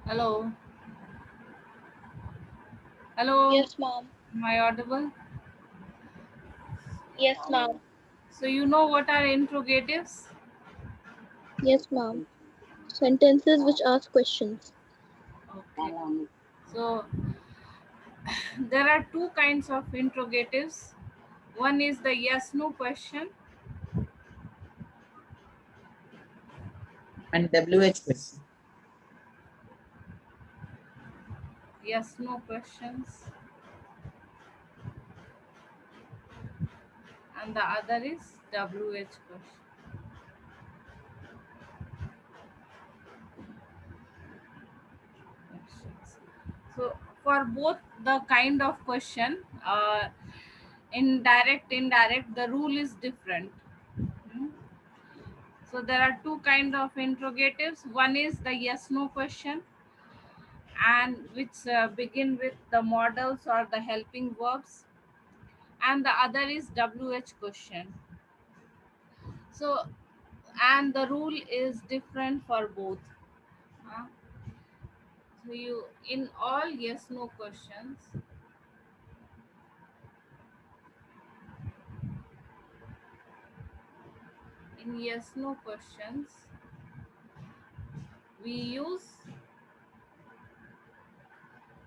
Hello. Hello. Yes, ma'am. Am I audible? Yes, ma'am. So you know what are interrogatives? Yes, ma'am. Sentences which ask questions. Okay. So there are two kinds of interrogatives. One is the yes no question, And WH question. yes no questions, and the other is WH question. Questions. So for both the kind of question, indirect, indirect, the rule is different. Hmm? So there are two kind of interrogatives. One is the yes no question, and which begin with the modals or the helping verbs, and the other is WH question. So and the rule is different for both. uh, so you, in all yes no questions, in yes no questions we use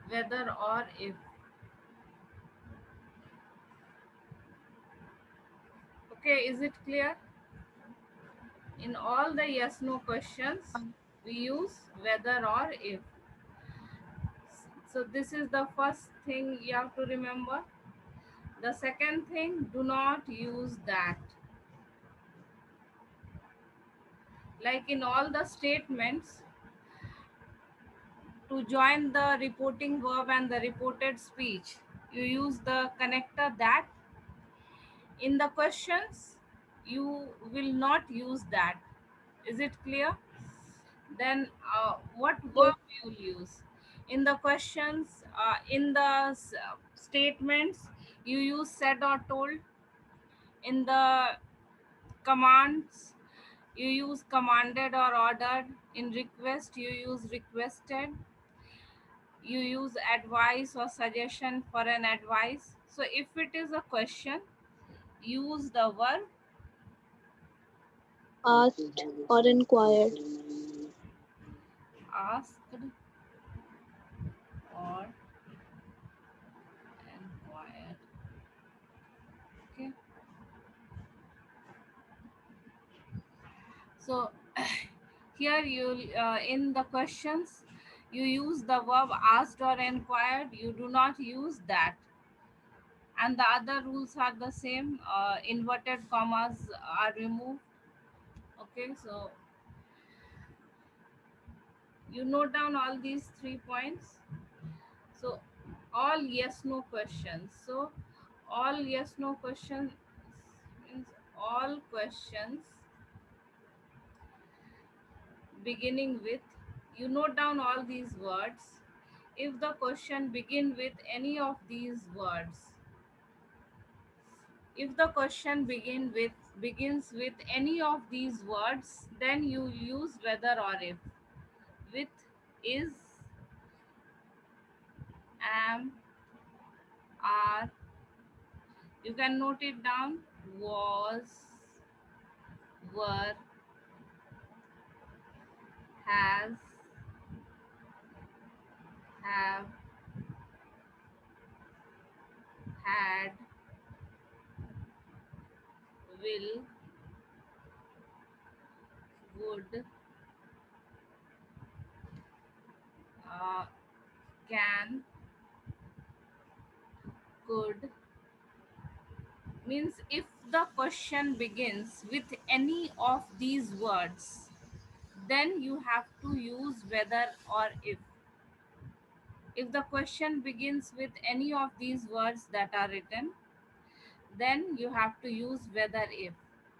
whether or if. Okay, is it clear? In all the yes no questions we use whether or if. So this is the first thing you have to remember. The second thing, do not use that. Like in all the statements, to join the reporting verb and the reported speech, you use the connector that. In the questions, you will not use that. Is it clear? Then what Yes. verb you will use? In the questions, in the statements, you use said or told. In the commands, you use commanded or ordered. In request, you use requested. You use advice or suggestion for an advice. So if it is a question, use the verb Asked or inquired. asked or inquired. Okay. So here you in the questions you use the verb asked or inquired. You do not use that. And the other rules are the same. Inverted commas are removed. Okay, so you note down all these 3 points. So all yes no questions. So all yes no questions means all questions beginning with, you note down all these words. If the question begins with any of these words, then you use whether or if. With, is, am, are, you can note it down, was, were, has, have, had, will, would, uh, can, could, means if the question begins with any of these words, then you have to use whether or if. If the question begins with any of these words that are written, then you have to use whether if.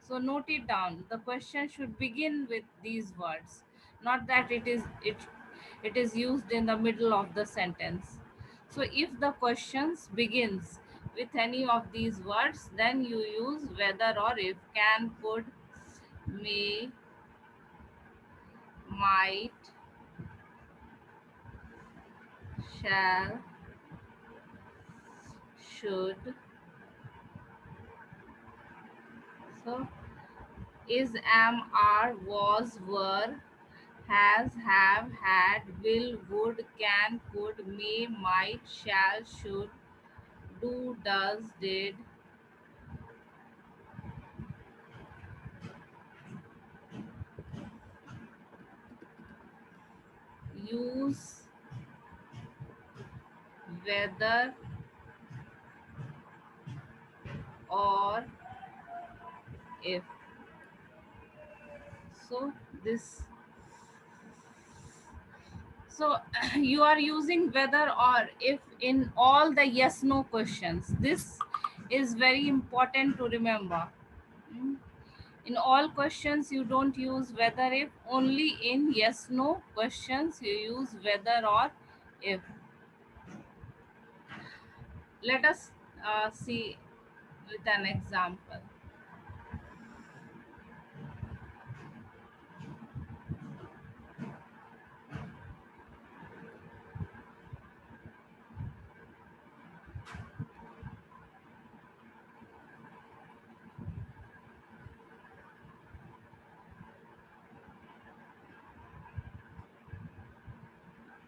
So note it down. The question should begin with these words, not that it is used in the middle of the sentence. So if the questions begins with any of these words, then you use whether or if: can, could, may, might, shall, should. So is, am, are, was, were, has, have, had, will, would, can, could, may, might, shall, should, do, does, did. Use whether or if. So this, so you are using whether or if in all the yes no questions. This is very important to remember. Mm. In all questions you don't use whether if, only in yes no questions you use whether or if. Let us see with an example.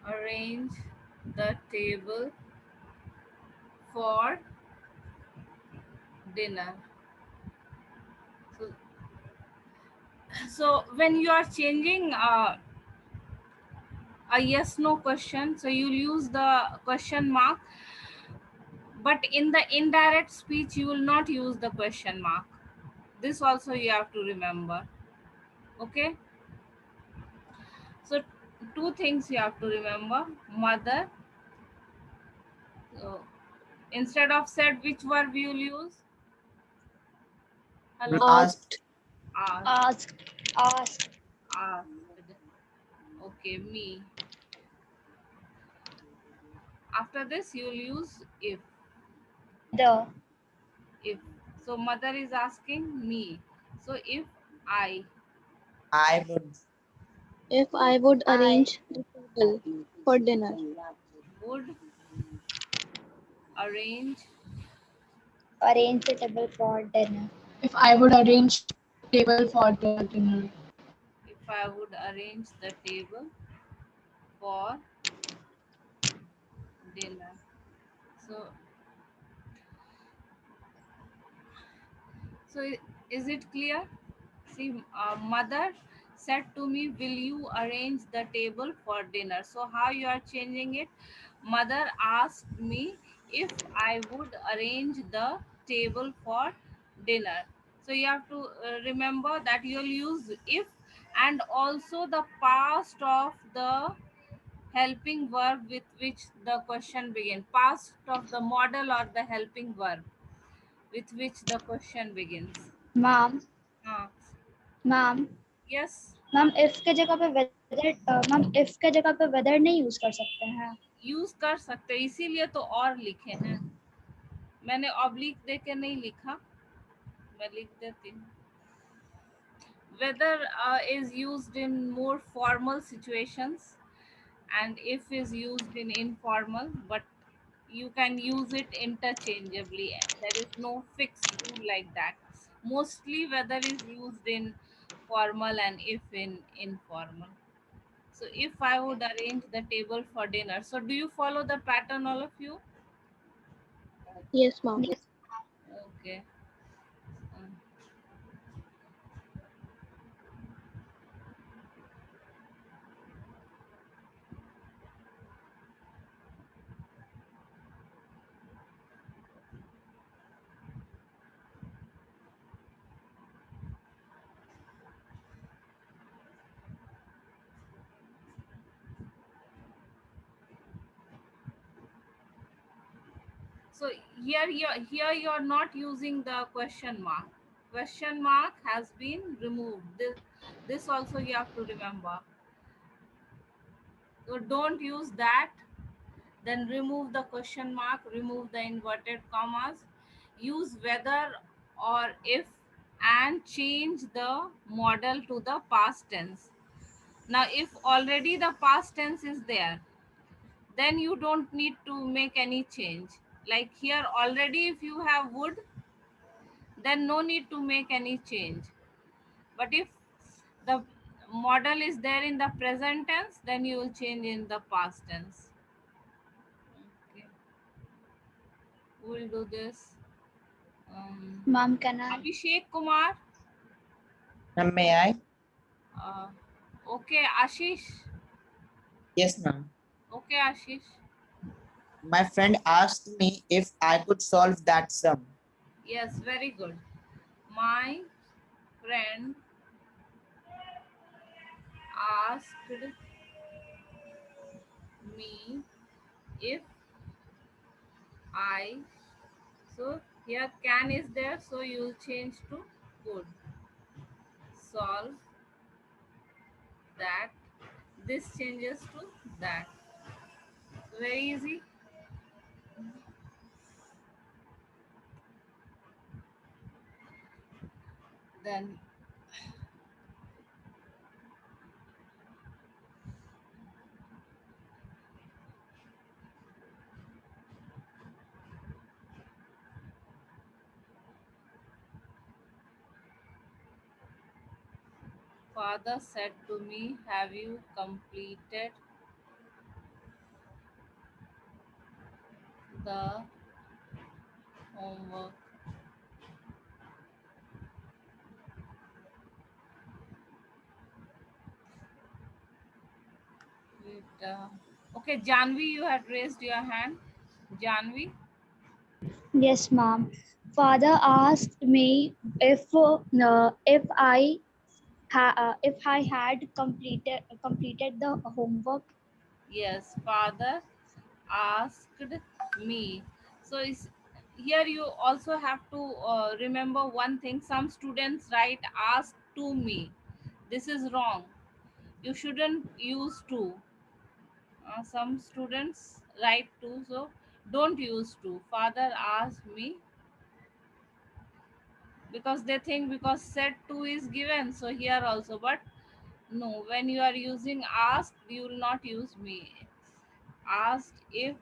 Arrange the table for dinner. So, so when you are changing a yes no question, so you'll use the question mark, but in the indirect speech you will not use the question mark. This also you have to remember. Okay, so two things you have to remember: mother, so instead of said, which verb you will use? Hello. Asked. Asked. Asked. Asked. Asked. Okay, me. After this you will use if. The. If, so mother is asking me, so if I I would. If I would arrange the table for dinner. would arrange Arrange the table for dinner. If I would arrange table for the dinner. if I would arrange the table for dinner. So so is it clear? See, mother said to me, will you arrange the table for dinner? So how you are changing it? Mother asked me if I would arrange the table for dinner. So you have to remember that you'll use if, and also the past of the helping verb with which the question begins, past of the model or the helping verb with which the question begins. Ma'am. uh, Ma'am. yes, ma'am if के जगह पे weather, ma'am if के जगह पे weather नहीं use कर सकते हैं? यूज कर सकते, इसीलिए तो और लिखे हैं। मैंने ऑब्लिक देके नहीं लिखा, मैं लिख देती हूँ। Whether is used in more formal situations and if is used in informal, but you can use it interchangeably. There is no fixed rule like that. Mostly whether is used in formal and if in informal. So if I would arrange the table for dinner. So do you follow the pattern, all of you? Yes, ma'am. Yes. Okay. Uh, So here you're not using the question mark. Question mark has been removed. This also you have to remember. So don't use that. Then remove the question mark, remove the inverted commas, use whether or if, and change the model to the past tense. Now, if already the past tense is there, then you don't need to make any change. Like here already if you have would, then no need to make any change. But if the model is there in the present tense, then you will change in the past tense. Okay, who will do this? Mom, can I? Abhishek Kumar. Ma'am, may I? Uh, okay, Ashish. Yes, ma'am. Okay, Ashish. My friend asked me if I could solve that sum. Yes, very good. My friend asked me if I, so here can is there, so you will change to could solve that. This changes to that. So very easy. Then father said to me, have you completed the homework? With, okay, Janvi, you had raised your hand. Janvi. Yes, mom. Father asked me if I had completed the homework. Yes, father asked me. So here you also have to remember one thing. Some students write ask to me. This is wrong. You shouldn't use to. Some students write to, so don't use to. Father asked me, because they think because said to is given, so here also. But no, when you are using asked, you will not use me. Asked if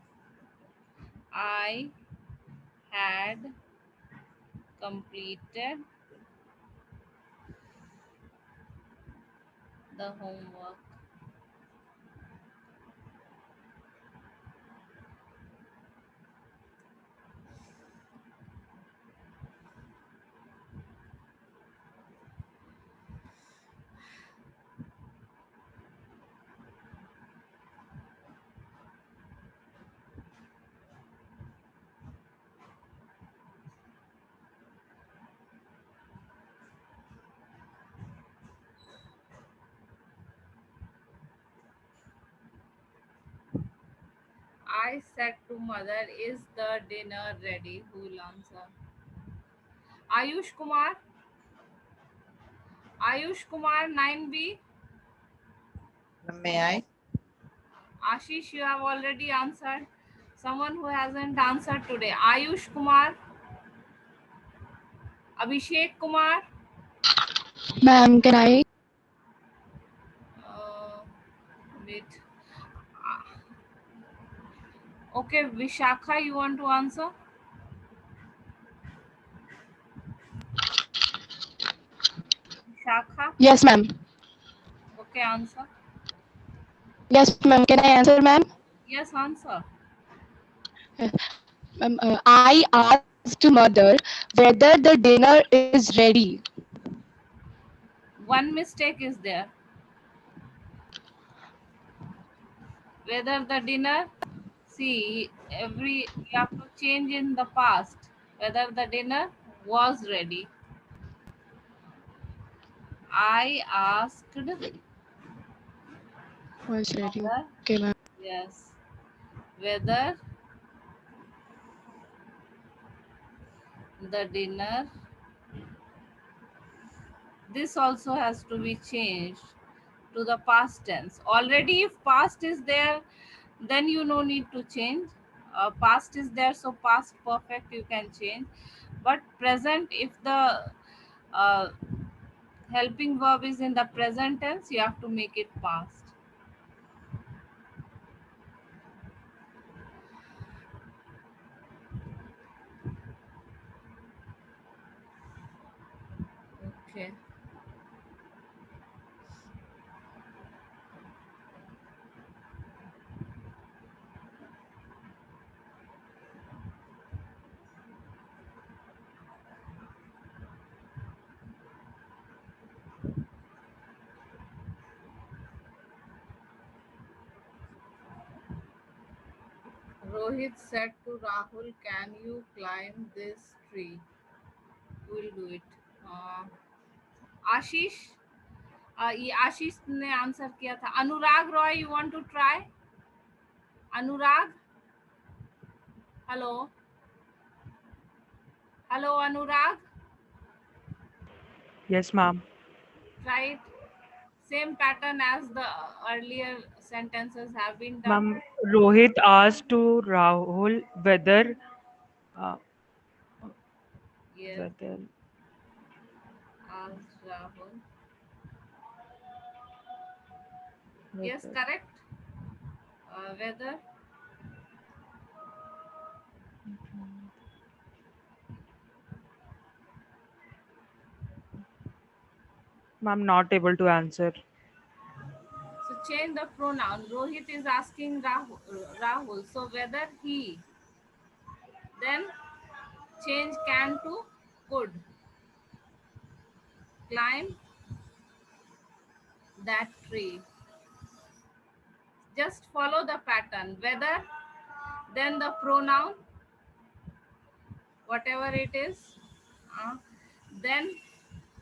I had completed the homework. I said to mother, is the dinner ready? Who will answer? Ayush Kumar. Ayush Kumar, 9B. Ma'am, may I? Ashish, you have already answered. Someone who hasn't answered today. Ayush Kumar. Abhishek Kumar. Ma'am, can I? Uh, wait. Okay, Vishakha, you want to answer? Vishakha. Yes, ma'am. Okay, answer. Yes, ma'am. Can I answer, ma'am? Yes, answer. Ma'am, I asked mother whether the dinner is ready. One mistake is there. Whether the dinner, see, you have to change in the past. Whether the dinner was ready. I asked Was ready. mother, Okay, ma'am. yes, whether the dinner. This also has to be changed to the past tense. Already if past is there, then you no need to change. Past is there, so past perfect you can change. But present, if the uh, helping verb is in the present tense, you have to make it past. Okay. Rohit said to Rahul, can you climb this tree? Who will do it? आशीष, ये आशीष ने answer किया था. Anurag Roy, you want to try? Anurag, hello hello Anurag. Yes, ma'am. Try it. Same pattern as the earlier sentences have been done. Ma'am, Rohit asked to Rahul whether uh, Yes, whether ask Rahul. Yes, whether correct. Whether ma'am not able to answer. so change the pronoun. Rohit is asking Rahul. So whether he, then change can to could climb that tree. Just follow the pattern. Whether, then the pronoun, whatever it is, then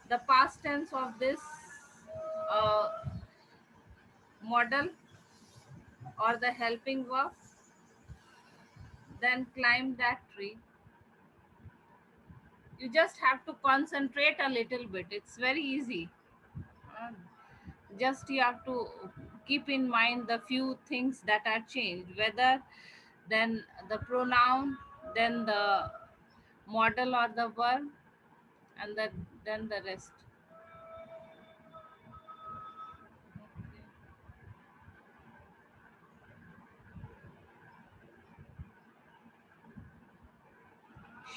the past tense of this uh, model or the helping verb, then climb that tree. You just have to concentrate a little bit. It's very easy. Uh, just you have to keep in mind the few things that are changed, whether, then the pronoun, then the model or the verb, and then the rest.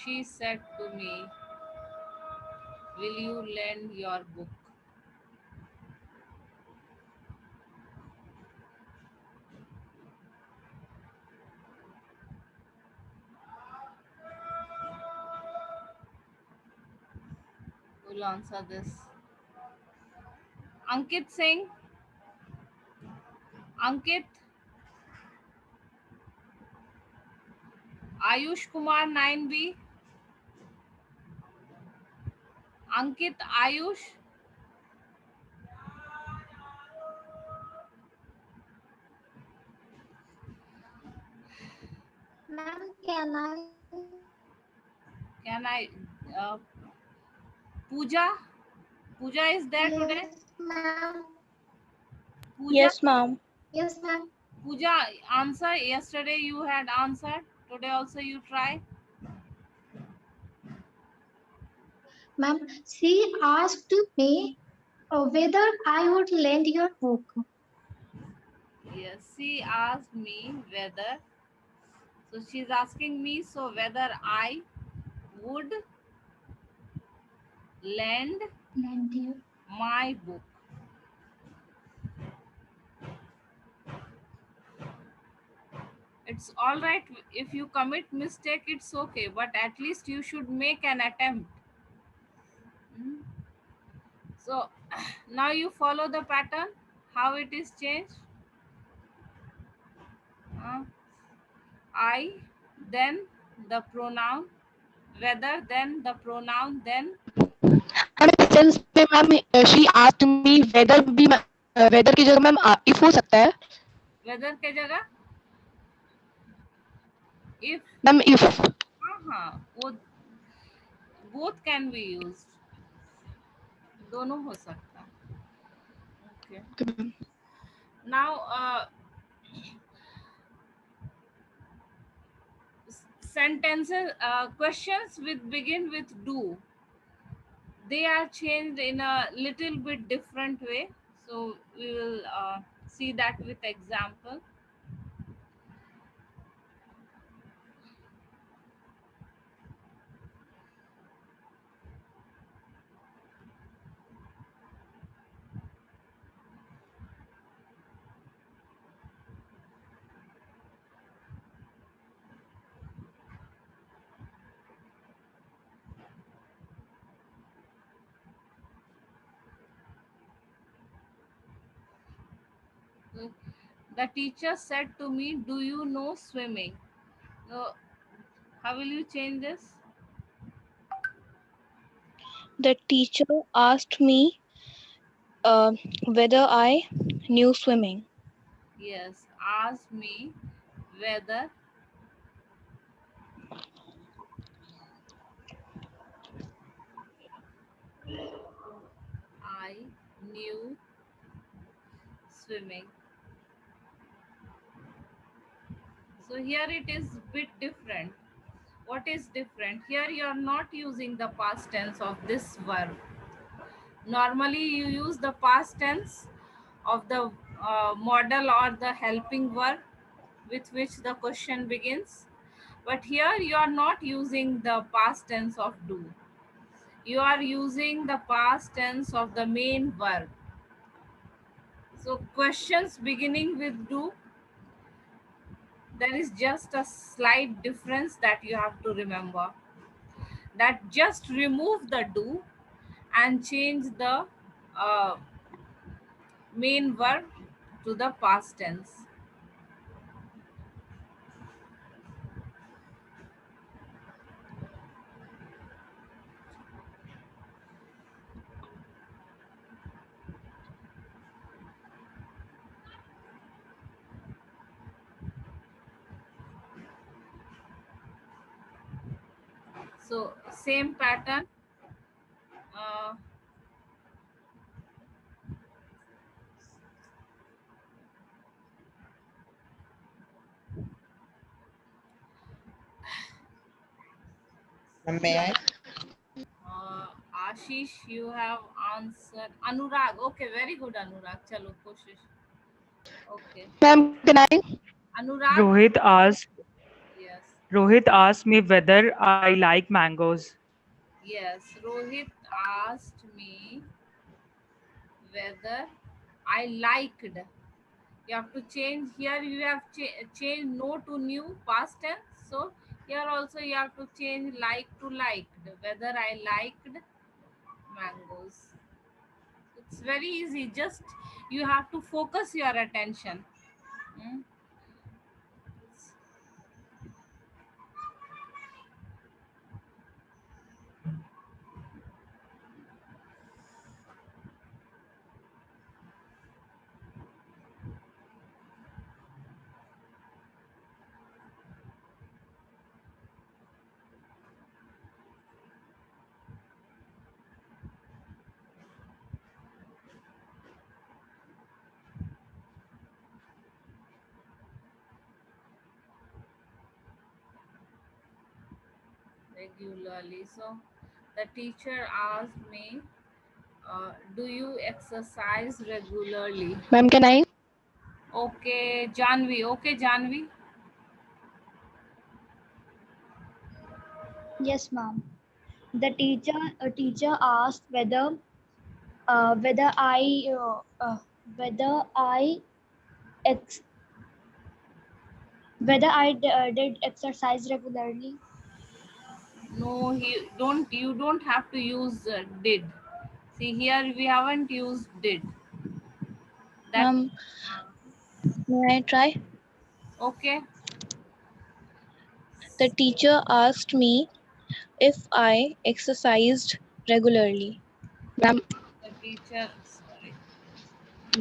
She said to me, will you lend your book? Who will answer this? Ankit Singh? Ankit? Ayush Kumar 9B? Ankit, Ayush? Ma'am, can I? Can I? Pooja? Pooja is there today? Ma'am. Pooja? Yes, ma'am. Yes, ma'am. Pooja, answer. Yesterday you had answered. Today also you try. Ma'am, she asked me whether I would lend your book. Yes, she asked me whether. So she's asking me, so whether I would lend Lend you. my book. It's all right if you commit mistake, it's okay, but at least you should make an attempt. So now you follow the pattern, how it is changed. I, then the pronoun, whether, then the pronoun, then हमें sense पे ma'am she asked me whether भी weather की जगह ma'am if हो सकता है whether के जगह if. मैम इफ हाँ, वो both can be used. दोनों हो सकता है. Okay. Okay, ma'am. Now, sentences, questions with begin with do. They are changed in a little bit different way. So we will see that with example. The teacher said to me, "Do you know swimming?" So, how will you change this? The teacher asked me whether I knew swimming. Yes, ask me whether I knew swimming. So here it is bit different. What is different? Here you are not using the past tense of this verb. Normally you use the past tense of the model or the helping verb with which the question begins. But here you are not using the past tense of do. You are using the past tense of the main verb. So questions beginning with do, there is just a slight difference that you have to remember. That just remove the do and change the uh, main verb to the past tense. So same pattern. Uh, May I? Ashish, you have answered. Anurag, okay, very good, Anurag. Chalo, koshish. Okay, Ma'am, can I? Anurag. Rohit asked Yes, Rohit asked me whether I like mangoes. yes. Rohit asked me whether I liked. You have to change here. You have changed no to new past tense. So here also you have to change like to liked. Whether I liked mangoes. It's very easy. Just you have to focus your attention. Hmm? Regularly. So the teacher asked me, do you exercise regularly? Ma'am, can I? Okay, Janvi. Okay, Janvi. Yes, ma'am. The teacher asked whether whether I ex whether did exercise regularly. No, you don't have to use did. See here we haven't used did. That Ma'am, may I try? okay. The teacher asked me if I exercised regularly. Ma'am, The teacher, sorry,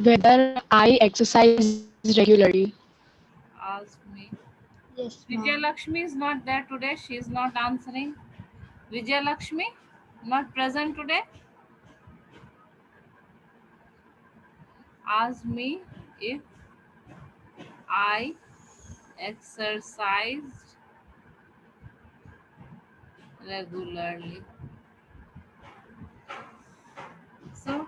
whether I exercise regularly. asked me. Yes, Vijay ma'am. Lakshmi is not there today. She is not answering. Vijay Lakshmi, not present today. Ask me if I exercised regularly. So,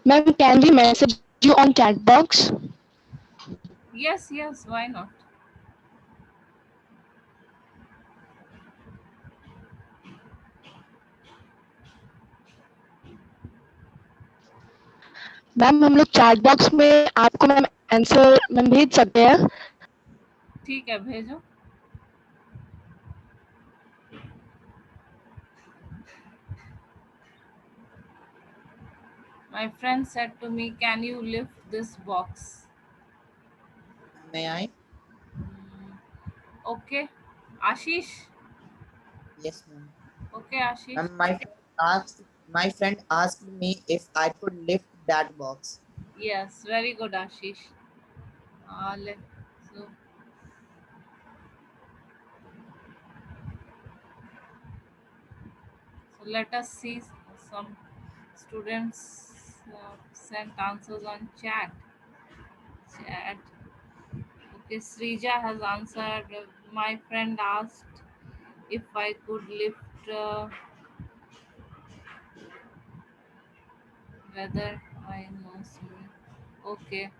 Ma'am, can we message you on chat box? yes, why not? Ma'am हम लोग chat box में आपको ma'am answer ma'am भेज सकते हैं. ठीक है, भेजो. My friend said to me, can you lift this box? May I? Okay. Ashish? Yes, ma'am. Okay, Ashish. Ma'am, my friend asked me if I could lift that box. Yes, very good, Ashish. So, let us see some students sent answers on chat. Okay, Srija has answered. My friend asked if I could lift whether I know swimming. Okay.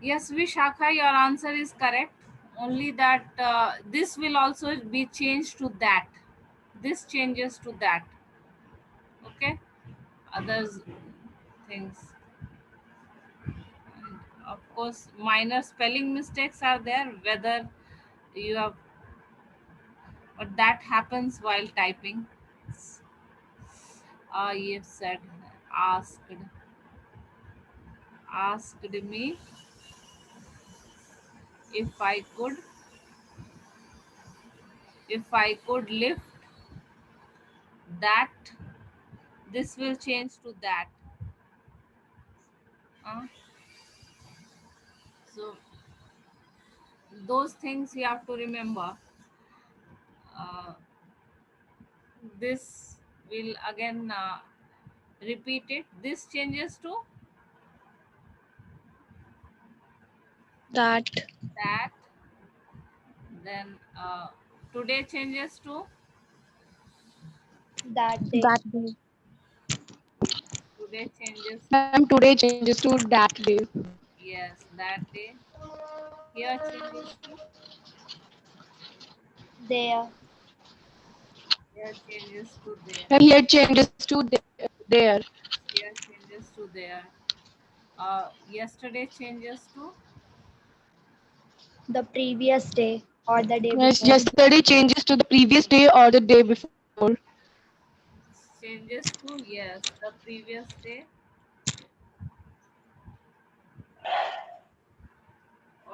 Yes, Vishakha, your answer is correct. Only that this will also be changed to that. This changes to that. Okay. Others things. And of course, minor spelling mistakes are there. Whether you have, but that happens while typing. You've said asked me if I could lift that. This will change to that. So those things you have to remember. This will again repeat it. This changes to That. that. Then today changes to That day. That day. today changes Ma'am, today changes to that day. yes, that day. Here changes to There. here changes to there. Ma'am, here changes to there. Here changes to there. Yesterday changes to The previous day or the day Yes, before. yesterday changes to the previous day or the day before. changes to yes, the previous day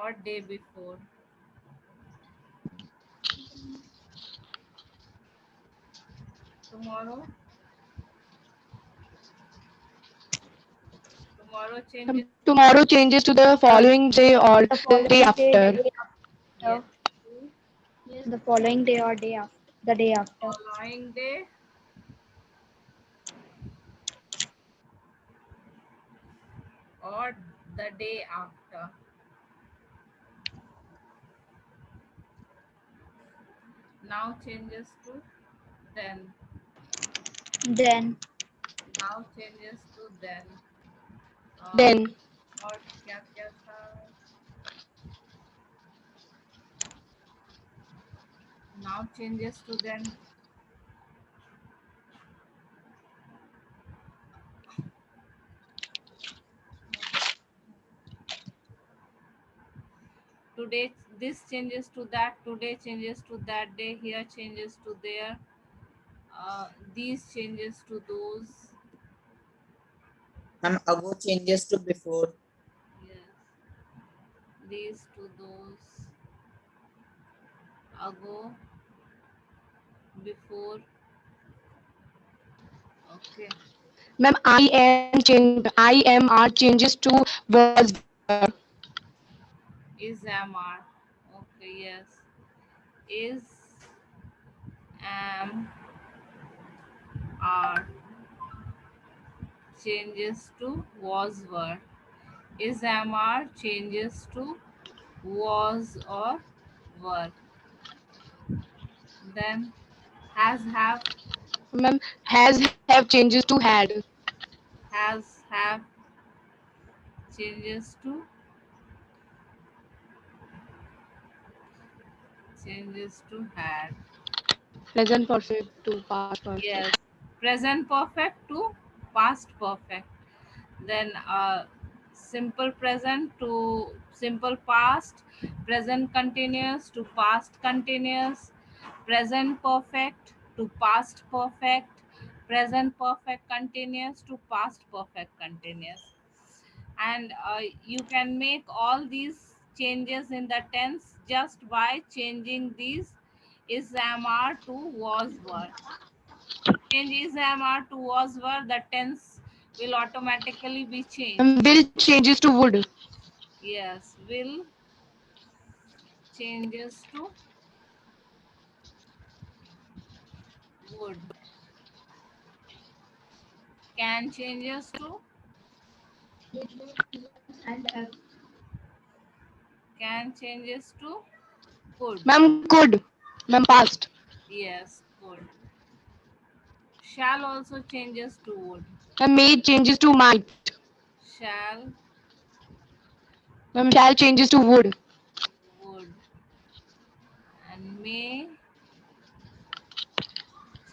or day before. Tomorrow changes Tomorrow changes to the following day or The the following day day, after. day yes, after. The following day or day after. The day after. following day or the day after. Now changes to then. Then. Now changes to then. Then. और क्या क्या था? Now changes to then. Today this changes to that, today changes to that day, here changes to there, these changes to those. Ma'am, ago changes to before. Yes, these to those, ago, before. Okay. Ma'am, I am are changes to was were. Is, am, are. Okay, yes. Is, am, are changes to was, were. Is, am, are changes to was or were. Then has, have. Ma'am, has have changes to had. Has, have changes to had. Present perfect to past perfect. Yes, present perfect to past perfect. Then simple present to simple past, present continuous to past continuous, present perfect to past perfect, present perfect continuous to past perfect continuous. And you can make all these changes in the tense just by changing these is, am, are to was, were. Change is, am, are to was, were, the tense will automatically be changed. Will changes to would. Yes, will changes to would. Can changes to can changes to could. Ma'am, could. Ma'am, past. Yes, could. Shall also changes to would. Ma'am, may changes to might. Shall, Ma'am, shall changes to would. would. And may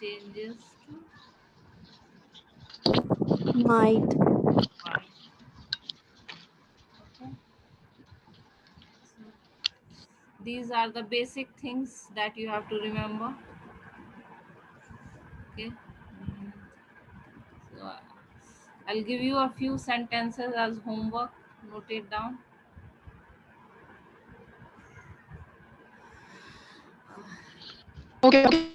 changes to Might. might. Okay. So these are the basic things that you have to remember. Okay. So I'll give you a few sentences as homework. Note it down. Okay, okay.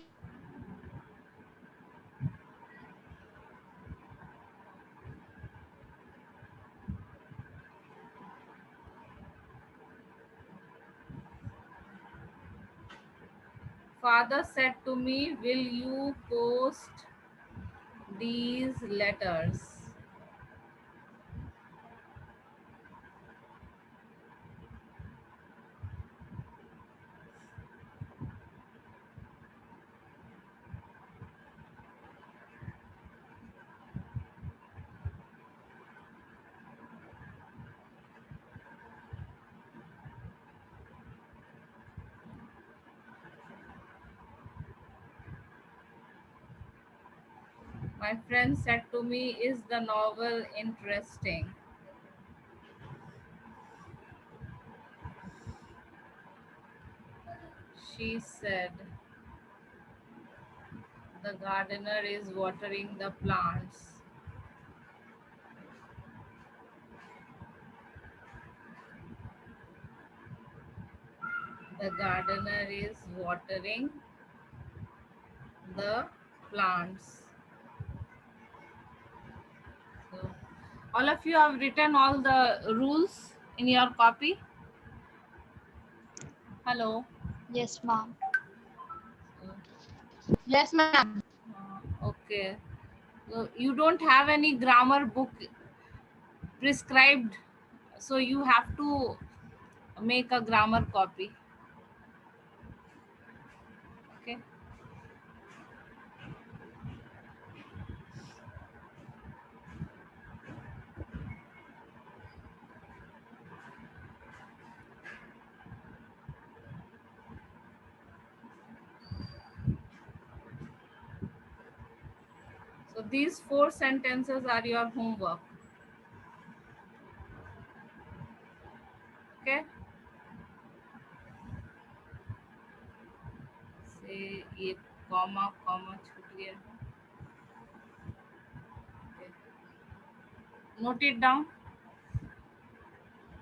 Father said to me, will you post these letters? My friend said to me, is the novel interesting? She said, the gardener is watering the plants. The gardener is watering the plants. So, all of you have written all the rules in your copy? Hello. Yes, ma'am. Yes, ma'am. Okay. So you don't have any grammar book prescribed, so you have to make a grammar copy. Okay. So these 4 sentences are your homework. Okay. ये comma comma छूट गया है. Note it down.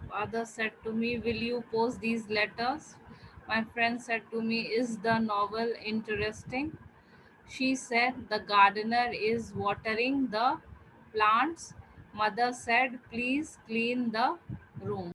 Father said to me, will you post these letters? My friend said to me, is the novel interesting? She said, the gardener is watering the plants. Mother said, please clean the room.